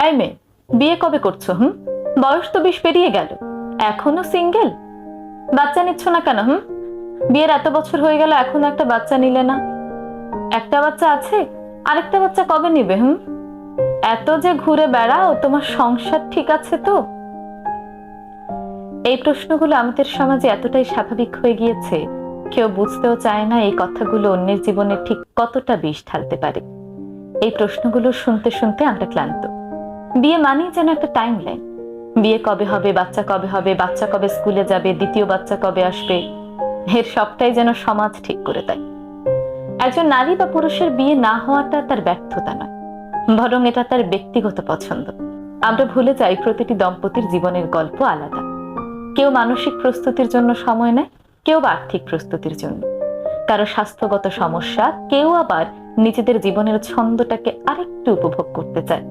এই মেয়ে, বিয়ে কবে করছো? বয়স তো 20 পেরিয়ে গেল, এখনো সিঙ্গেল? বাচ্চা নিচ্ছ না কেন? বিয়ের এত বছর হয়ে গেল, এখনো একটা বাচ্চা নিলে না। একটা বাচ্চা আছে, আরেকটা বাচ্চা কবে নিবে? এত যে ঘুরে বেড়াও, তোমার সংসার ঠিক আছে তো? এই প্রশ্নগুলো আমাদের সমাজে এতটাই স্বাভাবিক হয়ে গিয়েছে, কেউ বুঝতেও চায় না এই কথাগুলো অন্যের জীবনে ঠিক কতটা বিষ ঢালতে পারে। এই প্রশ্নগুলো শুনতে শুনতে আমরা ক্লান্ত। বিয়ে মানেই যেন একটা টাইম লাইন। বিয়ে কবে হবে, বাচ্চা কবে হবে, বাচ্চা কবে স্কুলে যাবে, দ্বিতীয় বাচ্চা কবে আসবে, এর সবটাই যেন সমাজ ঠিক করে দেয়। একজন নারী বা পুরুষের বিয়ে না হওয়াটা তার ব্যর্থতা নয়, বরং এটা তার ব্যক্তিগত পছন্দ। আমরা ভুলে যাই প্রতিটি দম্পতির জীবনের গল্প আলাদা। কেউ মানসিক প্রস্তুতির জন্য সময় নেয়, কেউ বা আর্থিক প্রস্তুতির জন্য, কারো স্বাস্থ্যগত সমস্যা, কেউ আবার নিজেদের জীবনের ছন্দটাকে আরেকটু উপভোগ করতে চায়।